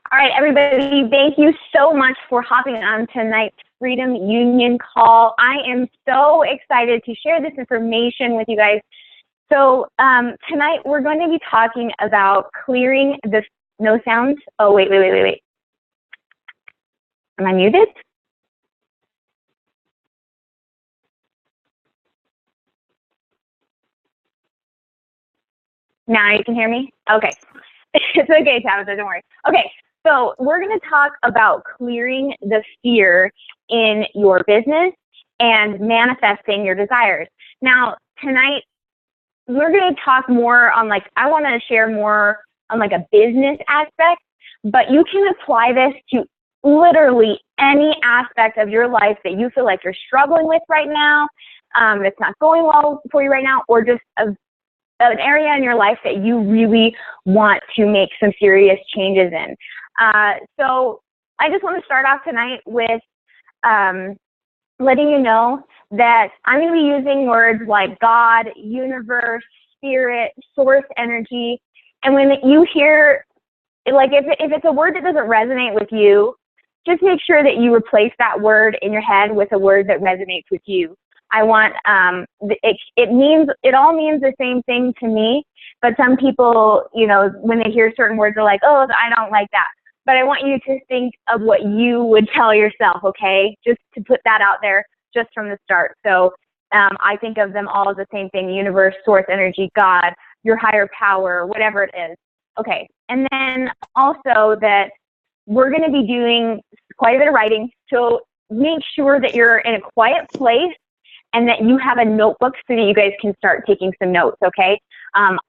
All right, everybody, thank you so much for hopping on tonight's Freedom Union call. I am so excited to share this information with you guys. So tonight we're going to be talking about clearing the, no sounds? Oh, wait. Am I muted? Now you can hear me? Okay. It's okay, Tabitha, don't worry. Okay, so we're going to talk about clearing the fear in your business and manifesting your desires. Now, tonight, we're going to talk more on, like, I want to share more on, like, a business aspect, but you can apply this to literally any aspect of your life that you feel like you're struggling with right now, that's not going well for you right now, or just an area in your life that you really want to make some serious changes in. So I just want to start off tonight with letting you know that I'm going to be using words like God, universe, spirit, source energy. And when you hear, like, if it's a word that doesn't resonate with you, just make sure that you replace that word in your head with a word that resonates with you. I want, it all means the same thing to me, but some people, you know, when they hear certain words, they're like, oh, I don't like that. But I want you to think of what you would tell yourself, okay? Just to put that out there just from the start. So I think of them all as the same thing: universe, source energy, God, your higher power, whatever it is. Okay, and then also that we're going to be doing quite a bit of writing, so make sure that you're in a quiet place and that you have a notebook so that you guys can start taking some notes, okay?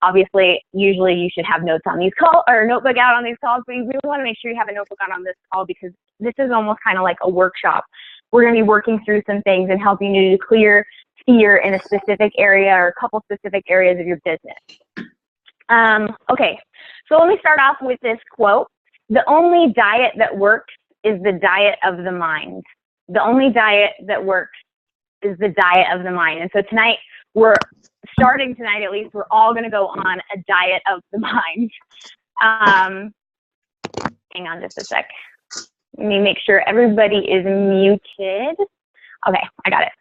Obviously, usually you should have notes on these calls, or a notebook out on these calls, but you really want to make sure you have a notebook out on this call, because this is almost kind of like a workshop. We're going to be working through some things and helping you to clear fear in a specific area or a couple specific areas of your business. Okay, so let me start off with this quote. The only diet that works is the diet of the mind. The only diet that works is the diet of the mind. And so tonight, starting tonight at least, we're all going to go on a diet of the mind. Hang on just a sec. Let me make sure everybody is muted. Okay, I got it.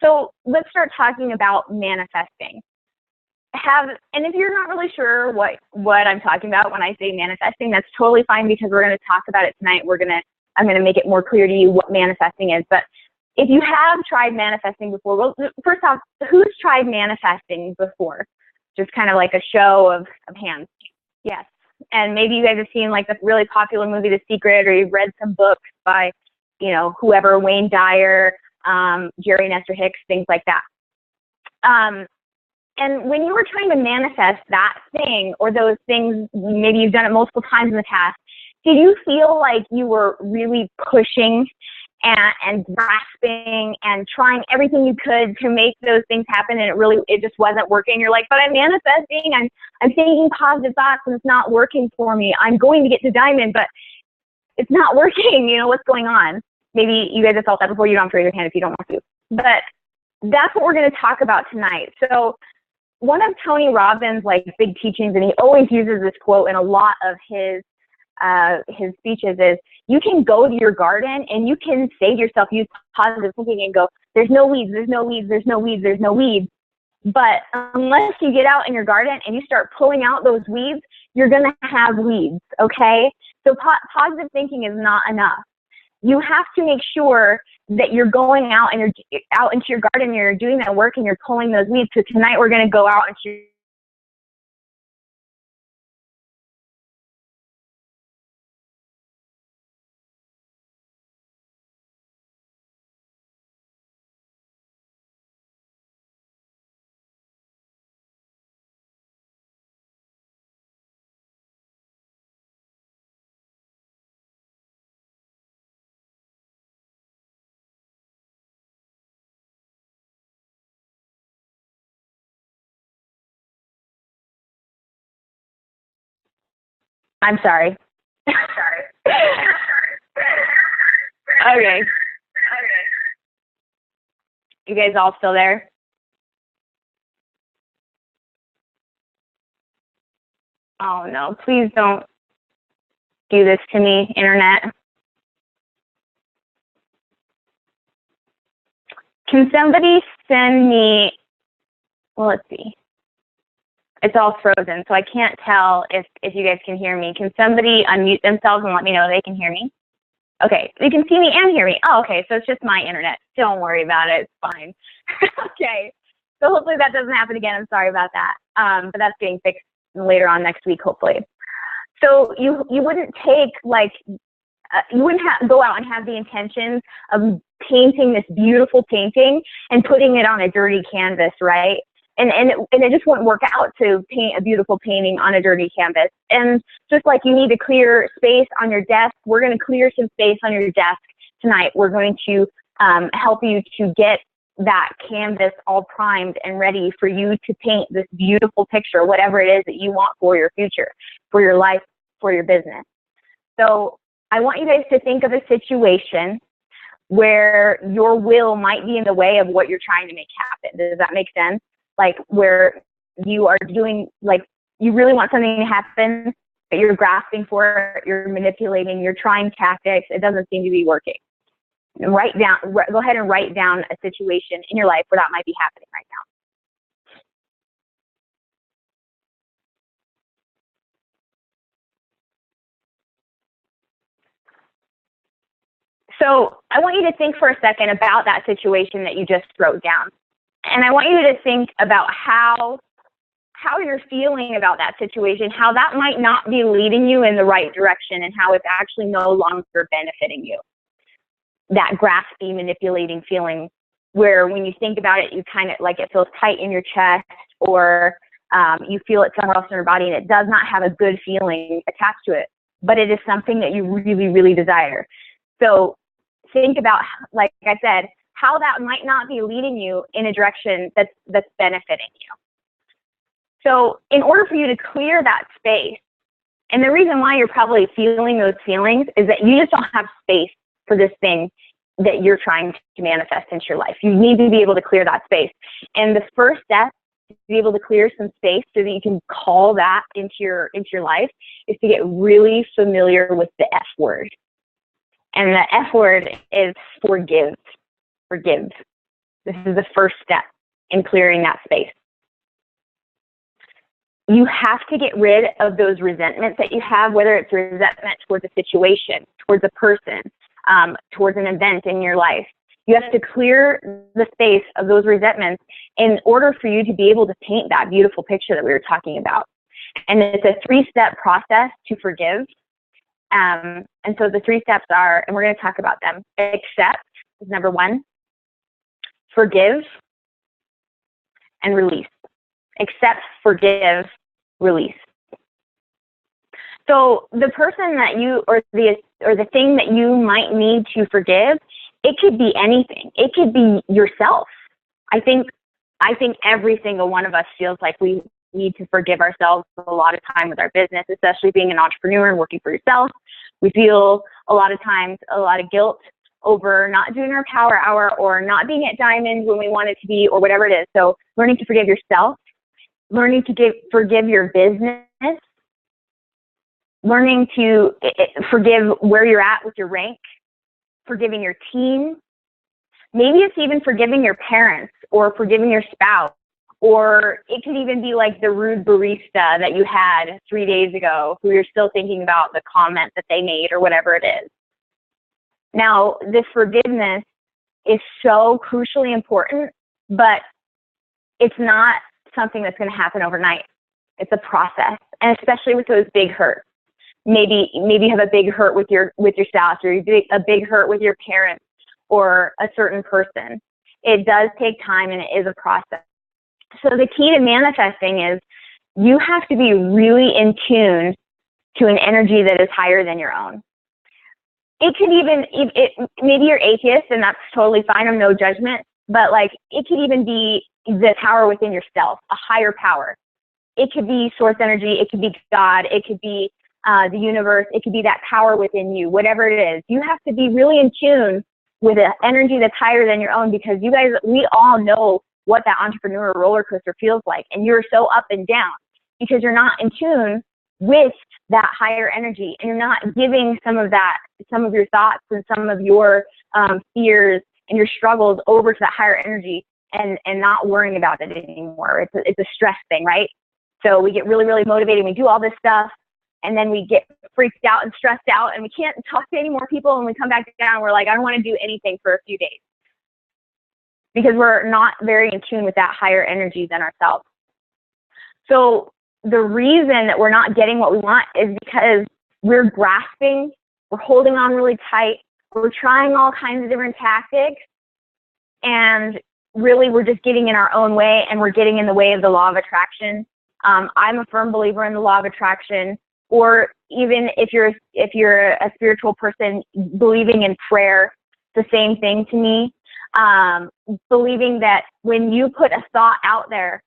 So let's start talking about manifesting. And if you're not really sure what I'm talking about when I say manifesting, that's totally fine, because we're going to talk about it tonight. I'm going to make it more clear to you what manifesting is. But if you have tried manifesting before, well, first off, who's tried manifesting before? Just kind of like a show of hands. Yes. And maybe you guys have seen like the really popular movie, The Secret, or you've read some books by, you know, whoever, Wayne Dyer, Jerry Nestor Hicks, things like that. And when you were trying to manifest that thing or those things, maybe you've done it multiple times in the past, did you feel like you were really pushing and grasping and trying everything you could to make those things happen, and it just wasn't working? You're like, but I'm manifesting, I'm thinking positive thoughts, and it's not working for me. I'm going to get to diamond, but it's not working. You know, what's going on? Maybe you guys have felt that before. You don't have to raise your hand if you don't want to. But that's what we're going to talk about tonight. So one of Tony Robbins' like big teachings, and he always uses this quote in a lot of his speeches, is you can go to your garden and you can say to yourself, use positive thinking and go, there's no weeds, there's no weeds, there's no weeds, there's no weeds. But unless you get out in your garden and you start pulling out those weeds, you're going to have weeds, okay? So positive thinking is not enough. You have to make sure that you're going out and you're out into your garden, you're doing that work and you're pulling those weeds. So tonight we're going to go out into I'm sorry. Okay. You guys all still there? Oh no, please don't do this to me, internet. Can somebody send me, well, let's see. It's all frozen, so I can't tell if you guys can hear me. Can somebody unmute themselves and let me know they can hear me? Okay, you can see me and hear me. Oh, okay, so it's just my internet. Don't worry about it, it's fine. Okay, so hopefully that doesn't happen again. I'm sorry about that, but that's getting fixed later on next week, hopefully. So you wouldn't take, like, you wouldn't go out and have the intentions of painting this beautiful painting and putting it on a dirty canvas, right? And it just wouldn't work out to paint a beautiful painting on a dirty canvas. And just like you need to clear space on your desk, we're going to clear some space on your desk tonight. We're going to help you to get that canvas all primed and ready for you to paint this beautiful picture, whatever it is that you want for your future, for your life, for your business. So I want you guys to think of a situation where your will might be in the way of what you're trying to make happen. Does that make sense? Like where you are doing, like you really want something to happen, but you're grasping for it, you're manipulating, you're trying tactics, it doesn't seem to be working. And go ahead and write down a situation in your life where that might be happening right now. So I want you to think for a second about that situation that you just wrote down. And I want you to think about how you're feeling about that situation, how that might not be leading you in the right direction, and how it's actually no longer benefiting you. That graspy, manipulating feeling where when you think about it, you kind of like it feels tight in your chest, or you feel it somewhere else in your body and it does not have a good feeling attached to it, but it is something that you really, really desire. So think about, like I said, how that might not be leading you in a direction that's benefiting you. So in order for you to clear that space, and the reason why you're probably feeling those feelings is that you just don't have space for this thing that you're trying to manifest into your life. You need to be able to clear that space. And the first step to be able to clear some space so that you can call that into your life is to get really familiar with the F word. And the F word is forgive. Forgive. This is the first step in clearing that space. You have to get rid of those resentments that you have, whether it's resentment towards a situation, towards a person, towards an event in your life. You have to clear the space of those resentments in order for you to be able to paint that beautiful picture that we were talking about. And it's a 3-step process to forgive. And so the 3 steps are, and we're going to talk about them. Accept is number 1. Forgive and release. Accept, forgive, release. So the person that you, or the thing that you might need to forgive, it could be anything. It could be yourself. I think every single one of us feels like we need to forgive ourselves a lot of time with our business, especially being an entrepreneur and working for yourself. We feel a lot of times a lot of guilt over not doing our power hour or not being at Diamond when we want it to be, or whatever it is. So learning to forgive yourself, learning to forgive your business, learning to forgive where you're at with your rank, forgiving your team. Maybe it's even forgiving your parents or forgiving your spouse, or it could even be like the rude barista that you had 3 days ago who you're still thinking about the comment that they made or whatever it is. Now, this forgiveness is so crucially important, but it's not something that's going to happen overnight. It's a process, and especially with those big hurts. Maybe you have a big hurt with your spouse, or a big hurt with your parents or a certain person. It does take time, and it is a process. So the key to manifesting is you have to be really in tune to an energy that is higher than your own. It could even, maybe you're atheist, and that's totally fine. I'm no judgment, but like it could even be the power within yourself, a higher power. It could be source energy. It could be God. It could be the universe. It could be that power within you, whatever it is. You have to be really in tune with an energy that's higher than your own, because you guys, we all know what that entrepreneur roller coaster feels like, and you're so up and down because you're not in tune with that higher energy, and you're not giving some of your thoughts and some of your fears and your struggles over to that higher energy and not worrying about it anymore. It's a stress thing, right? So we get really, really motivated. We do all this stuff, and then we get freaked out and stressed out, and we can't talk to any more people, and we come back down, and we're like, I don't want to do anything for a few days because we're not very in tune with that higher energy than ourselves. So the reason that we're not getting what we want is because we're grasping, we're holding on really tight, we're trying all kinds of different tactics, and really we're just getting in our own way, and we're getting in the way of the law of attraction. I'm a firm believer in the law of attraction, or even if you're a spiritual person, believing in prayer, it's the same thing to me. Believing that when you put a thought out there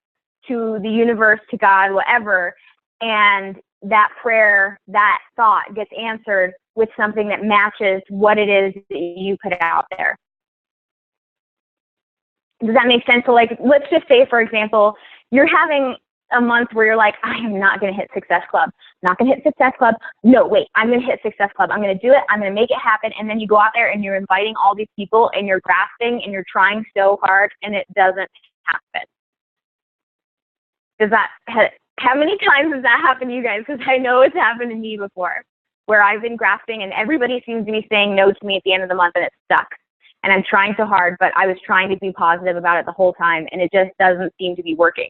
to the universe, to God, whatever, and that prayer, that thought gets answered with something that matches what it is that you put out there. Does that make sense? So like, let's just say, for example, you're having a month where you're like, I am not going to hit Success Club. Not going to hit Success Club. No, wait, I'm going to hit Success Club. I'm going to do it. I'm going to make it happen. And then you go out there and you're inviting all these people and you're grasping and you're trying so hard and it doesn't happen. How many times has that happened to you guys? Because I know it's happened to me before, where I've been grasping and everybody seems to be saying no to me at the end of the month and it sucks. And I'm trying so hard, but I was trying to be positive about it the whole time and it just doesn't seem to be working.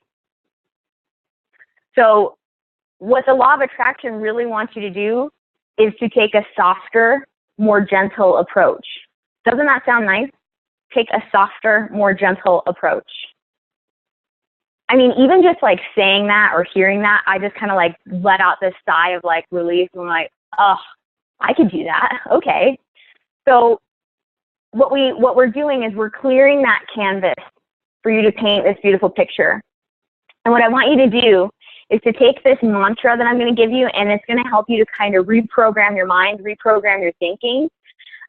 So what the law of attraction really wants you to do is to take a softer, more gentle approach. Doesn't that sound nice? Take a softer, more gentle approach. I mean, even just like saying that or hearing that, I just kind of like let out this sigh of like relief. And I'm like, oh, I could do that. Okay. So what we're doing is we're clearing that canvas for you to paint this beautiful picture. And what I want you to do is to take this mantra that I'm going to give you, and it's going to help you to kind of reprogram your mind, reprogram your thinking.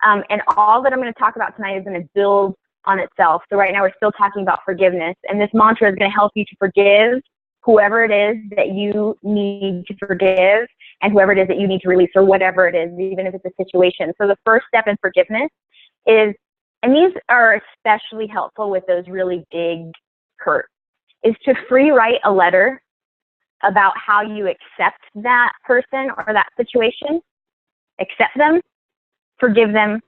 And all that I'm going to talk about tonight is going to build on itself. So right now we're still talking about forgiveness, and this mantra is going to help you to forgive whoever it is that you need to forgive and whoever it is that you need to release, or whatever it is, even if it's a situation. So the first step in forgiveness is, and these are especially helpful with those really big hurts, is to free write a letter about how you accept that person or that situation, accept them, forgive them,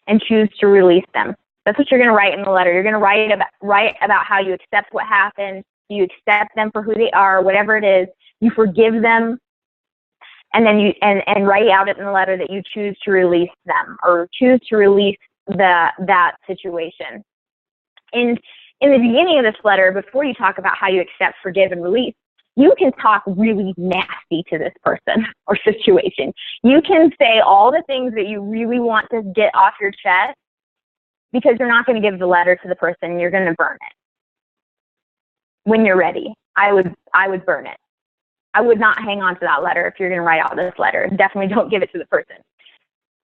and choose to release them. That's what you're going to write in the letter. You're going to write about how you accept what happened, you accept them for who they are, whatever it is, you forgive them, and then you and write out it in the letter that you choose to release them or choose to release that situation. And in the beginning of this letter, before you talk about how you accept, forgive, and release, you can talk really nasty to this person or situation. You can say all the things that you really want to get off your chest, because you're not going to give the letter to the person. You're going to burn it when you're ready. I would burn it. I would not hang on to that letter if you're going to write out this letter. Definitely don't give it to the person.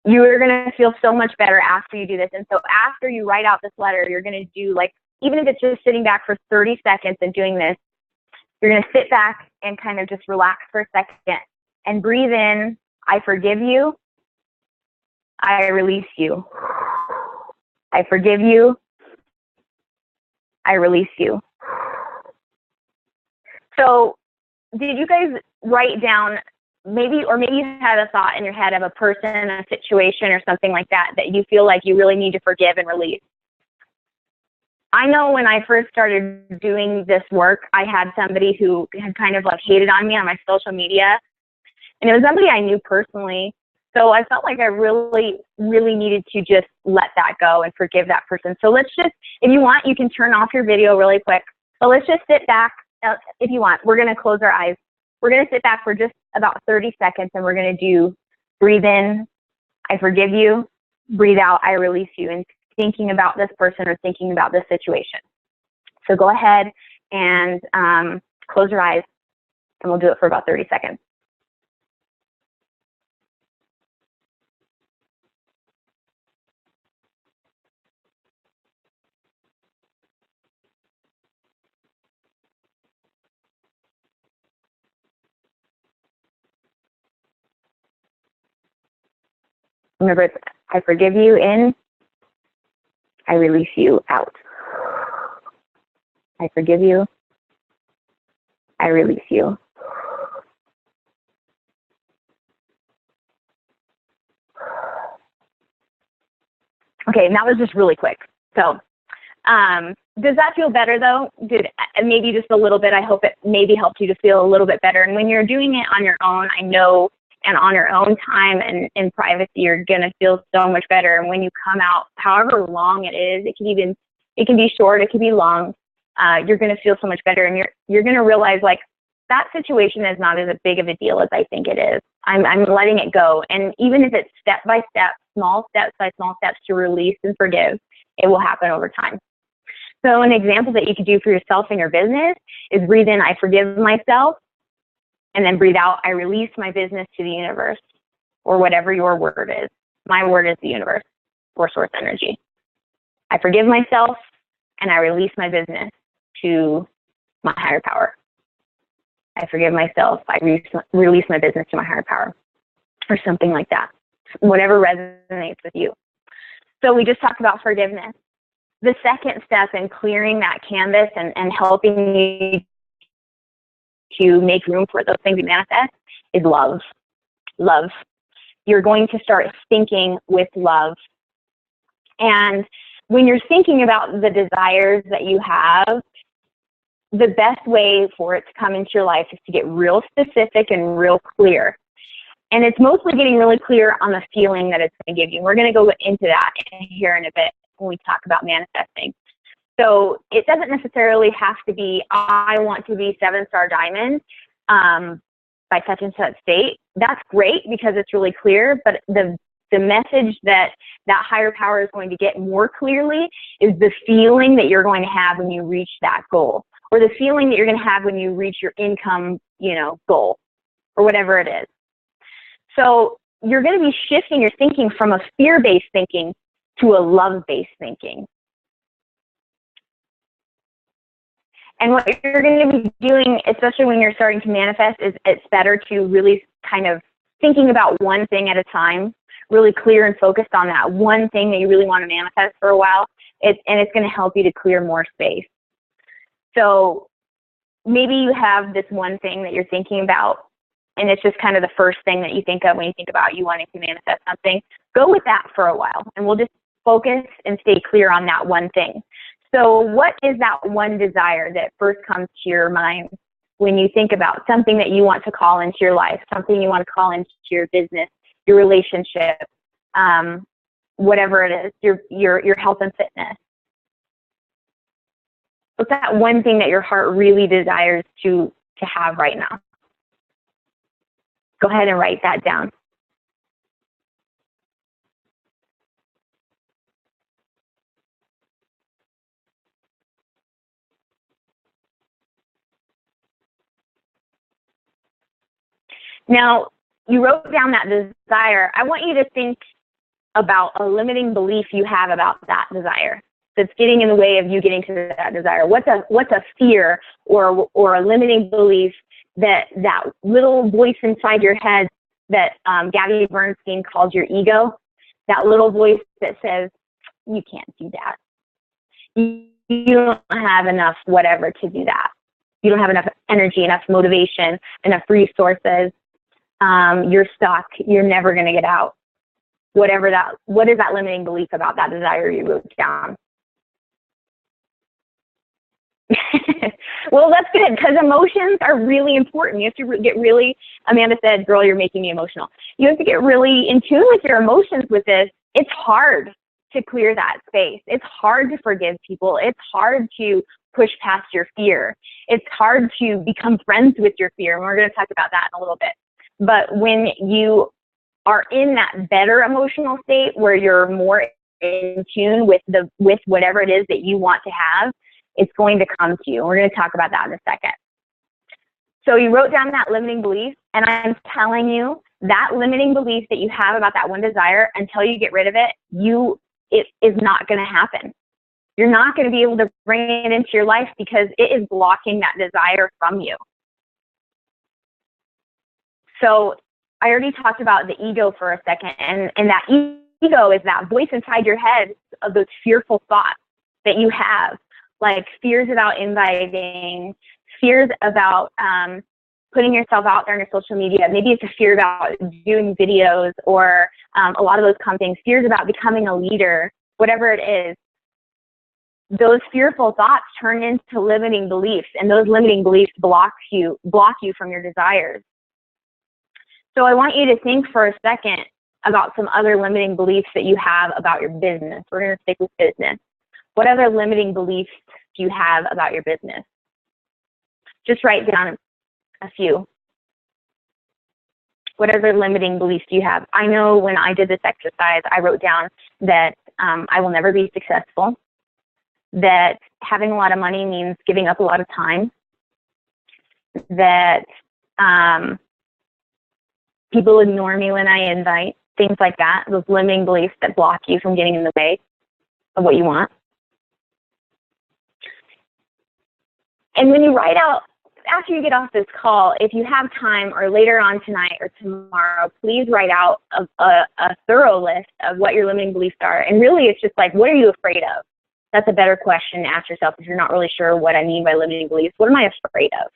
You are going to feel so much better after you do this. And so after you write out this letter, you're going to do, like, even if it's just sitting back for 30 seconds and doing this, you're going to sit back and kind of just relax for a second and breathe in. I forgive you. I release you. I forgive you. I release you. So did you guys write down maybe you had a thought in your head of a person, a situation, or something like that you feel like you really need to forgive and release? I know when I first started doing this work, I had somebody who had kind of like hated on me on my social media, and it was somebody I knew personally. So I felt like I really, really needed to just let that go and forgive that person. So let's just, if you want, you can turn off your video really quick, but let's just sit back. If you want, we're going to close our eyes. We're going to sit back for just about 30 seconds, and we're going to do breathe in, I forgive you, breathe out, I release you, and thinking about this person or thinking about this situation. So go ahead and close your eyes, and we'll do it for about 30 seconds. Remember, it's I forgive you in, I release you out. I forgive you, I release you. Okay, and that was just really quick. So, does that feel better though? Maybe just a little bit. I hope it maybe helped you to feel a little bit better. And when you're doing it on your own, I know, and on your own time and in privacy, you're gonna feel so much better. And when you come out, however long it is, it can be short, it can be long. You're gonna feel so much better, and you're gonna realize like that situation is not as big of a deal as I think it is. I'm letting it go, and even if it's step by step, small steps by small steps to release and forgive, it will happen over time. So an example that you could do for yourself in your business is breathe in, I forgive myself, and then breathe out, I release my business to the universe, or whatever your word is. My word is the universe, or source energy. I forgive myself, and I release my business to my higher power. I forgive myself, I release my business to my higher power, or something like that. Whatever resonates with you. So we just talked about forgiveness. The second step in clearing that canvas and helping you to make room for those things you manifest is love. Love. You're going to start thinking with love. And when you're thinking about the desires that you have, the best way for it to come into your life is to get real specific and real clear. And it's mostly getting really clear on the feeling that it's going to give you. We're going to go into that here in a bit when we talk about manifesting. So it doesn't necessarily have to be, I want to be 7-star diamond by such and such date. That's great because it's really clear, but the message that higher power is going to get more clearly is the feeling that you're going to have when you reach that goal, or the feeling that you're going to have when you reach your income, goal, or whatever it is. So you're going to be shifting your thinking from a fear-based thinking to a love-based thinking. And what you're going to be doing, especially when you're starting to manifest, is it's better to really kind of thinking about one thing at a time, really clear and focused on that one thing that you really want to manifest for a while. And it's going to help you to clear more space. So maybe you have this one thing that you're thinking about, and it's just kind of the first thing that you think of when you think about you wanting to manifest something. Go with that for a while, and we'll just focus and stay clear on that one thing. So what is that one desire that first comes to your mind when you think about something that you want to call into your life, something you want to call into your business, your relationship, whatever it is, your health and fitness? What's that one thing that your heart really desires to have right now? Go ahead and write that down. Now, you wrote down that desire. I want you to think about a limiting belief you have about that desire that's getting in the way of you getting to that desire. What's a fear or a limiting belief that little voice inside your head that Gabby Bernstein calls your ego, that little voice that says, you can't do that. You don't have enough whatever to do that. You don't have enough energy, enough motivation, enough resources. You're stuck. You're never going to get out. What is that limiting belief about that desire you wrote down? Well, that's good, because emotions are really important. You have to get really, Amanda said, girl, you're making me emotional. You have to get really in tune with your emotions with this. It's hard to clear that space. It's hard to forgive people. It's hard to push past your fear. It's hard to become friends with your fear. And we're going to talk about that in a little bit. But when you are in that better emotional state where you're more in tune with whatever it is that you want to have, it's going to come to you. We're going to talk about that in a second. So you wrote down that limiting belief, and I'm telling you, that limiting belief that you have about that one desire, until you get rid of it, it is not going to happen. You're not going to be able to bring it into your life because it is blocking that desire from you. So I already talked about the ego for a second, and that ego is that voice inside your head of those fearful thoughts that you have, like fears about inviting, fears about putting yourself out there on your social media. Maybe it's a fear about doing videos, or a lot of those common things, fears about becoming a leader, whatever it is. Those fearful thoughts turn into limiting beliefs, and those limiting beliefs block you from your desires. So I want you to think for a second about some other limiting beliefs that you have about your business. We're going to stick with business. What other limiting beliefs do you have about your business? Just write down a few. What other limiting beliefs do you have? I know when I did this exercise, I wrote down that I will never be successful, that having a lot of money means giving up a lot of time, that people ignore me when I invite, things like that, those limiting beliefs that block you from getting in the way of what you want. And when you write out, after you get off this call, if you have time or later on tonight or tomorrow, please write out a thorough list of what your limiting beliefs are. And really, it's just like, what are you afraid of? That's a better question to ask yourself if you're not really sure what I mean by limiting beliefs. What am I afraid of?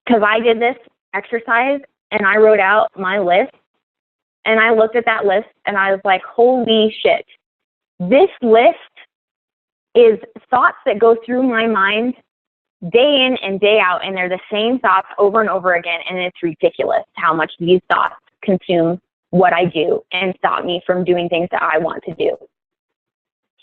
Because I did this exercise and I wrote out my list, and I looked at that list and I was like, holy shit, this list is thoughts that go through my mind day in and day out, and they're the same thoughts over and over again, and it's ridiculous how much these thoughts consume what I do and stop me from doing things that I want to do.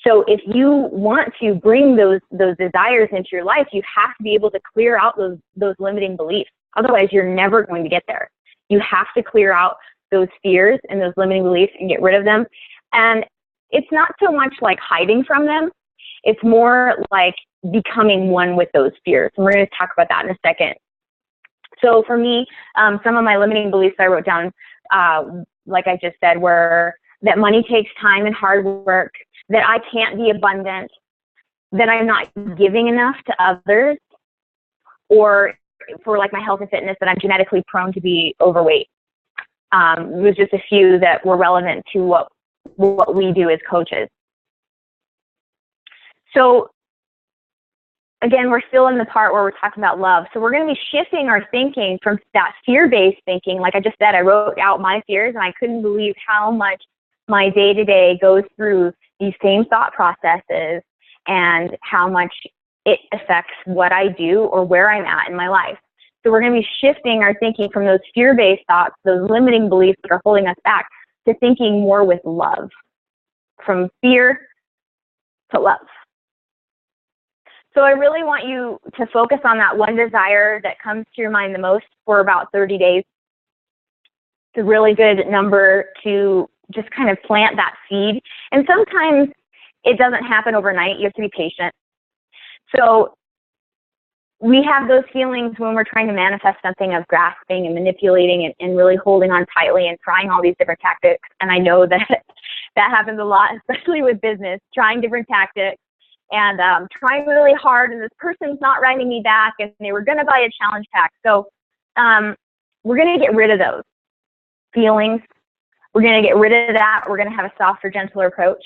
So if you want to bring those desires into your life, you have to be able to clear out those limiting beliefs. Otherwise, you're never going to get there. You have to clear out those fears and those limiting beliefs and get rid of them. And it's not so much like hiding from them. It's more like becoming one with those fears. And we're going to talk about that in a second. So for me, some of my limiting beliefs I wrote down, like I just said, were that money takes time and hard work, that I can't be abundant, that I'm not giving enough to others, or for like my health and fitness, that I'm genetically prone to be overweight. It was just a few that were relevant to what we do as coaches. So again, we're still in the part where we're talking about love. So we're going to be shifting our thinking from that fear-based thinking. Like I just said, I wrote out my fears, and I couldn't believe how much my day-to-day goes through these same thought processes and how much it affects what I do or where I'm at in my life. So we're going to be shifting our thinking from those fear-based thoughts, those limiting beliefs that are holding us back, to thinking more with love, from fear to love. So I really want you to focus on that one desire that comes to your mind the most for about 30 days. It's a really good number to just kind of plant that seed. And sometimes it doesn't happen overnight. You have to be patient. So we have those feelings when we're trying to manifest something of grasping and manipulating and really holding on tightly and trying all these different tactics. And I know that that happens a lot, especially with business, trying different tactics and trying really hard, and this person's not writing me back, and they were going to buy a challenge pack. So we're going to get rid of those feelings. We're going to get rid of that. We're going to have a softer, gentler approach,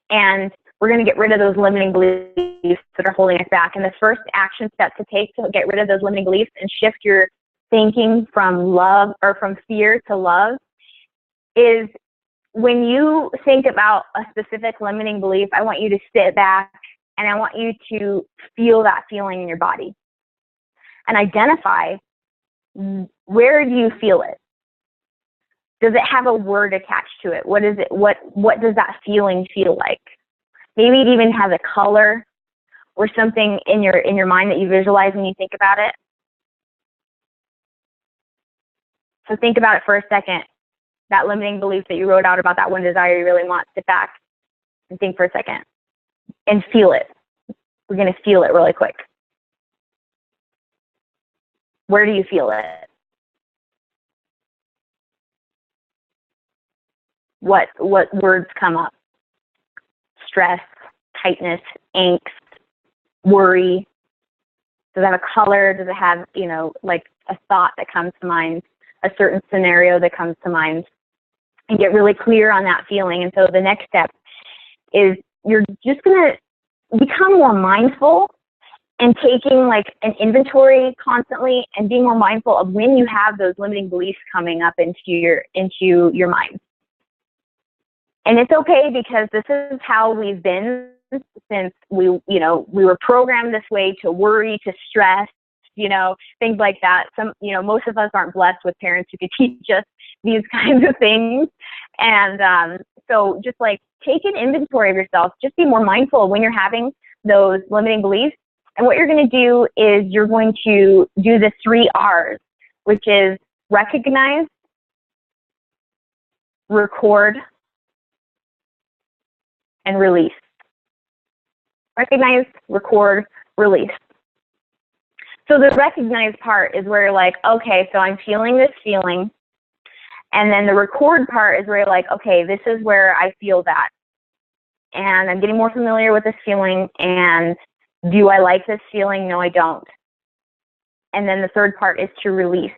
and we're going to get rid of those limiting beliefs that are holding us back. And the first action step to take to get rid of those limiting beliefs and shift your thinking from love or from fear to love is, when you think about a specific limiting belief, I want you to sit back and I want you to feel that feeling in your body and identify, where do you feel it? Does it have a word attached to it? What is it? What does that feeling feel like? Maybe it even has a color or something in your mind that you visualize when you think about it. So think about it for a second. That limiting belief that you wrote out about that one desire you really want, sit back and think for a second and feel it. We're going to feel it really quick. Where do you feel it? What words come up? Stress, tightness, angst, worry. Does it have a color? Does it have, you know, like a thought that comes to mind, a certain scenario that comes to mind? And get really clear on that feeling. And so the next step is you're just going to become more mindful and taking like an inventory constantly and being more mindful of when you have those limiting beliefs coming up into your mind. And it's okay, because this is how we've been since we were programmed this way, to worry, to stress, you know, things like that. Most of us aren't blessed with parents who could teach us these kinds of things. And so just like take an inventory of yourself, just be more mindful when you're having those limiting beliefs. And what you're going to do is you're going to do the 3 R's, which is recognize, record, and release. Recognize, record, release. So the recognize part is where you're like, okay, so I'm feeling this feeling. And then the record part is where you're like, okay, this is where I feel that. And I'm getting more familiar with this feeling. And do I like this feeling? No, I don't. And then the third part is to release.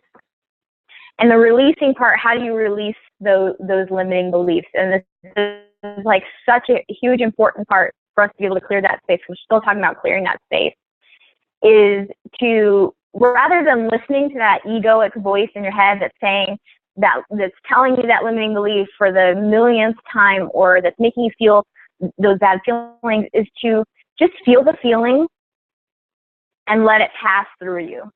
And the releasing part, how do you release those limiting beliefs? And this is like such a huge, important part for us to be able to clear that space. We're still talking about clearing that space. Is to, rather than listening to that egoic voice in your head that's saying that's telling you that limiting belief for the millionth time, or that's making you feel those bad feelings, is to just feel the feeling and let it pass through you.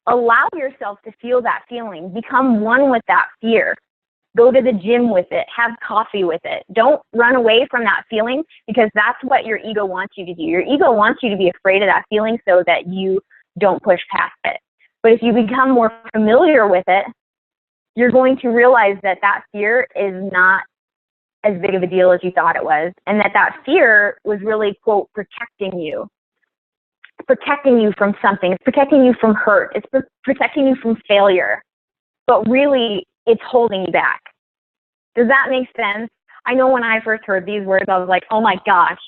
Allow yourself to feel that feeling. Become one with that fear. Go to the gym with it. Have coffee with it. Don't run away from that feeling, because that's what your ego wants you to do. Your ego wants you to be afraid of that feeling so that you don't push past it. But if you become more familiar with it, you're going to realize that that fear is not as big of a deal as you thought it was, and that fear was really, quote, protecting you. Protecting you from something. It's protecting you from hurt. It's protecting you from failure. But really, it's holding you back. Does that make sense? I know when I first heard these words, I was like, oh my gosh,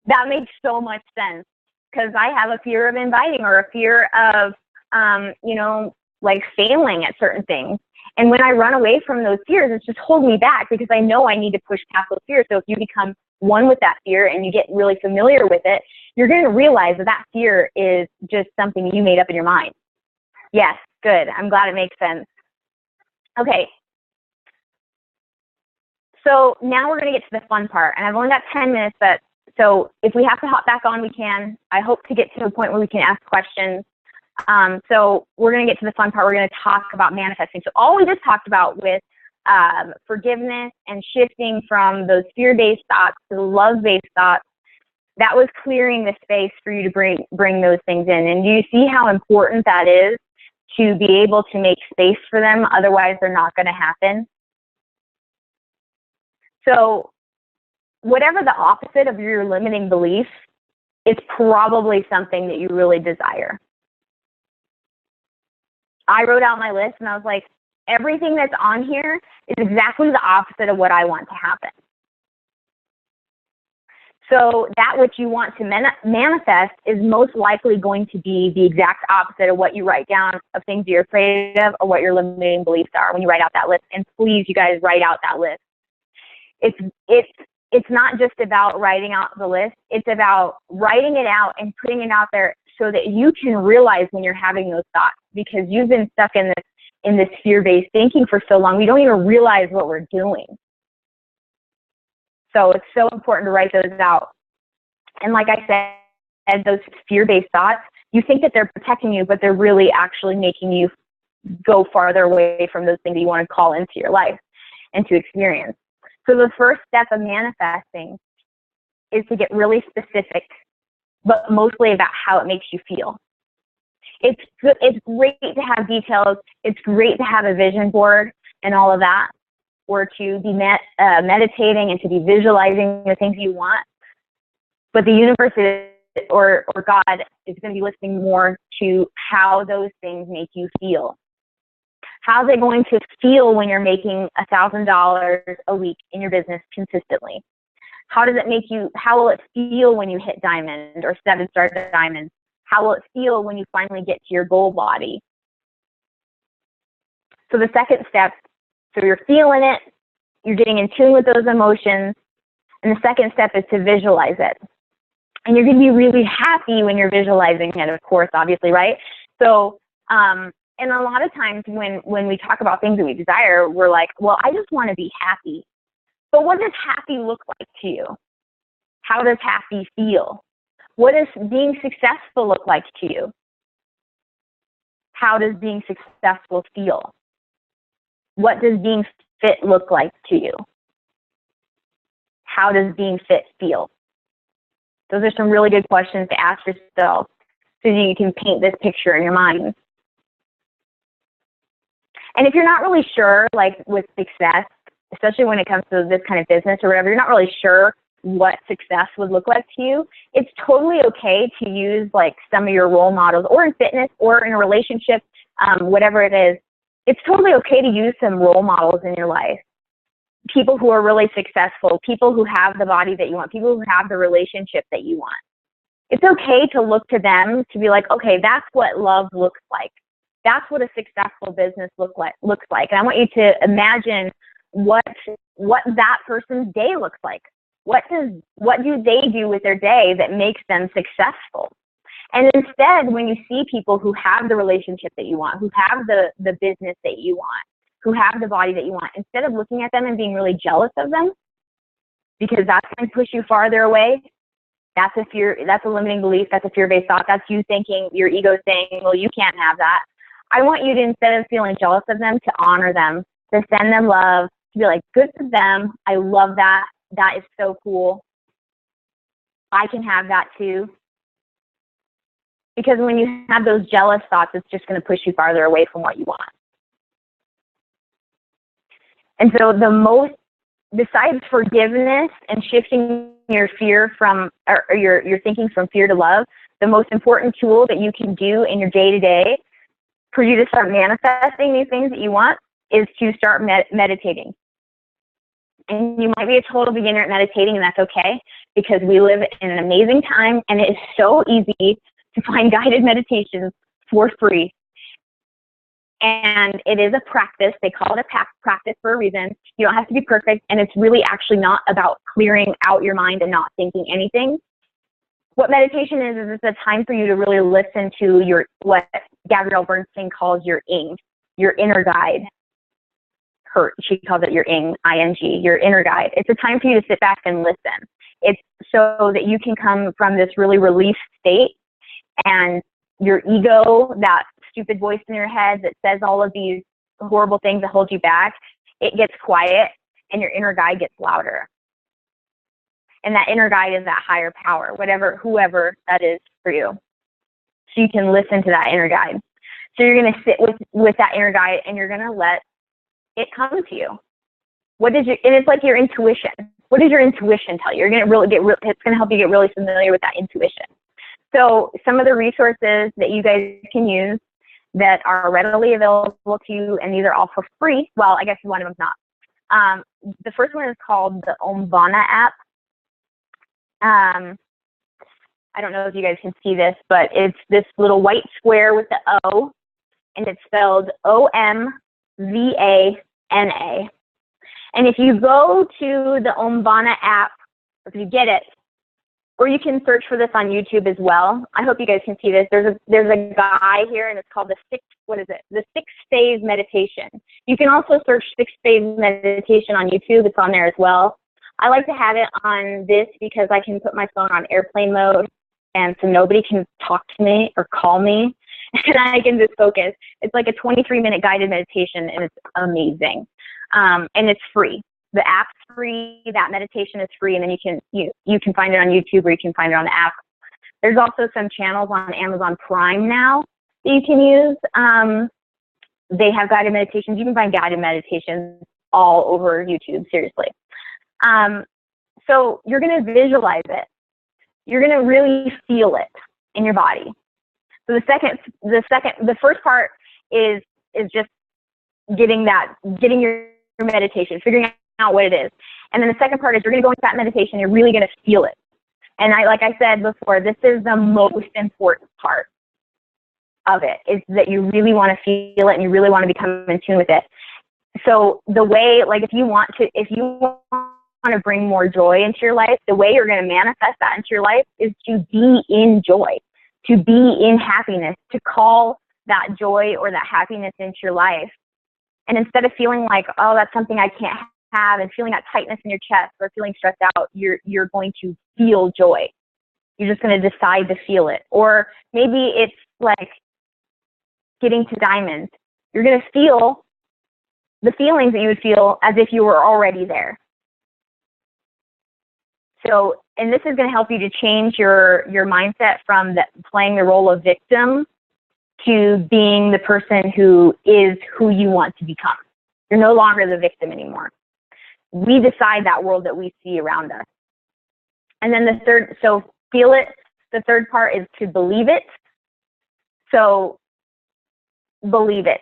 that makes so much sense. Because I have a fear of inviting, or a fear of, like failing at certain things. And when I run away from those fears, it's just holding me back, because I know I need to push past those fears. So if you become one with that fear and you get really familiar with it, you're going to realize that fear is just something you made up in your mind. Yes, good. I'm glad it makes sense. Okay. So now we're going to get to the fun part. And I've only got 10 minutes, but so if we have to hop back on, we can. I hope to get to a point where we can ask questions. So we're going to get to the fun part. We're going to talk about manifesting. So all we just talked about with forgiveness and shifting from those fear-based thoughts to the love-based thoughts, that was clearing the space for you to bring those things in. And do you see how important that is, to be able to make space for them? Otherwise, they're not going to happen. So whatever the opposite of your limiting belief, it's probably something that you really desire. I wrote out my list and I was like, everything that's on here is exactly the opposite of what I want to happen. So that which you want to manifest is most likely going to be the exact opposite of what you write down, of things you're afraid of, or what your limiting beliefs are when you write out that list. And please, you guys, write out that list. It's not just about writing out the list. It's about writing it out and putting it out there so that you can realize when you're having those thoughts, because you've been stuck in this fear-based thinking for so long, we don't even realize what we're doing. So it's so important to write those out. And like I said, those fear-based thoughts, you think that they're protecting you, but they're really actually making you go farther away from those things you want to call into your life and to experience. So the first step of manifesting is to get really specific, but mostly about how it makes you feel. It's great to have details. It's great to have a vision board and all of that, or to be meditating and to be visualizing the things you want. But the universe or God is going to be listening more to how those things make you feel. How's it going to feel when you're making $1,000 a week in your business consistently? How does it make you, how will it feel when you hit diamond or 7-star diamond? How will it feel when you finally get to your goal body? So the second step, so you're feeling it, you're getting in tune with those emotions, and the second step is to visualize it. And you're going to be really happy when you're visualizing it, of course, obviously, right? So, and a lot of times when we talk about things that we desire, we're like, well, I just want to be happy. But what does happy look like to you? How does happy feel? What does being successful look like to you? How does being successful feel? What does being fit look like to you? How does being fit feel? Those are some really good questions to ask yourself so that you can paint this picture in your mind. And if you're not really sure, like with success, especially when it comes to this kind of business or whatever, you're not really sure what success would look like to you, it's totally okay to use like some of your role models, or in fitness or in a relationship, whatever it is. It's totally okay to use some role models in your life. People who are really successful, people who have the body that you want, people who have the relationship that you want. It's okay to look to them to be like, okay, that's what love looks like. That's what a successful business looks like. And I want you to imagine what that person's day looks like. What do they do with their day that makes them successful? And instead, when you see people who have the relationship that you want, who have the business that you want, who have the body that you want, instead of looking at them and being really jealous of them, because that's going to push you farther away, that's a fear, that's a limiting belief, that's a fear-based thought, that's you thinking, your ego saying, well, you can't have that. I want you to, instead of feeling jealous of them, to honor them, to send them love, to be like, good for them, I love that, that is so cool, I can have that too. Because when you have those jealous thoughts, it's just going to push you farther away from what you want. And so besides forgiveness and shifting your fear from, or your thinking from fear to love, the most important tool that you can do in your day-to-day for you to start manifesting these things that you want is to start meditating. And you might be a total beginner at meditating, and that's okay, because we live in an amazing time, and it is so easy to find guided meditations for free. And it is a practice. They call it a practice for a reason. You don't have to be perfect, and it's really actually not about clearing out your mind and not thinking anything. What meditation is it's a time for you to really listen to what Gabrielle Bernstein calls your ing, your inner guide. She calls it your ing, I-N-G, your inner guide. It's a time for you to sit back and listen. It's so that you can come from this really released state, and your ego, that stupid voice in your head that says all of these horrible things that hold you back, it gets quiet, and your inner guide gets louder. And that inner guide is that higher power, whoever that is for you. So you can listen to that inner guide. So you're going to sit with that inner guide, and you're going to let it come to you. And it's like your intuition. What does your intuition tell you? You're going to it's going to help you get really familiar with that intuition. So some of the resources that you guys can use that are readily available to you, and these are all for free. Well, I guess one of them's not. The first one is called the Omvana app. I don't know if you guys can see this, but it's this little white square with the O, and it's spelled O-M-V-A-N-A. And if you go to the Omvana app, if you get it, or you can search for this on YouTube as well. I hope you guys can see this. There's a guy here, and it's called the 6-phase meditation. You can also search 6-phase meditation on YouTube. It's on there as well. I like to have it on this because I can put my phone on airplane mode, and so nobody can talk to me or call me, and I can just focus. It's like a 23-minute guided meditation, and it's amazing. And it's free. The app's free, that meditation is free, and then you can find it on YouTube, or you can find it on the app. There's also some channels on Amazon Prime now that you can use. They have guided meditations. You can find guided meditations all over YouTube, seriously. So you're going to visualize it. You're going to really feel it in your body. So the first part is just getting your meditation, figuring out what it is. And then the second part is you're going to go into that meditation, you're really going to feel it. And like I said before, this is the most important part of it, is that you really want to feel it and you really want to become in tune with it. So the way, like if you want to bring more joy into your life, the way you're going to manifest that into your life is to be in joy, to be in happiness, to call that joy or that happiness into your life. And instead of feeling like, oh, that's something I can't have, and feeling that tightness in your chest or feeling stressed out, you're going to feel joy. You're just going to decide to feel it. Or maybe it's like getting to diamonds. You're going to feel the feelings that you would feel as if you were already there. So, and this is going to help you to change your mindset from playing the role of victim to being the person who is who you want to become. You're no longer the victim anymore. We decide that world that we see around us. And then the third, so feel it. The third part is to believe it. So believe it.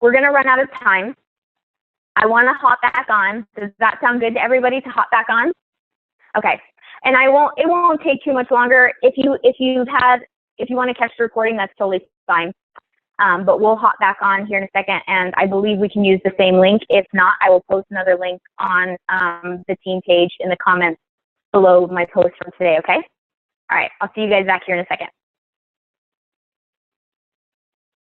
We're going to run out of time. I want to hop back on. Does that sound good to everybody to hop back on? Okay. And it won't take too much longer. If you want to catch the recording, that's totally fine. But we'll hop back on here in a second, and I believe we can use the same link. If not, I will post another link on the team page in the comments below my post from today, okay? All right, I'll see you guys back here in a second.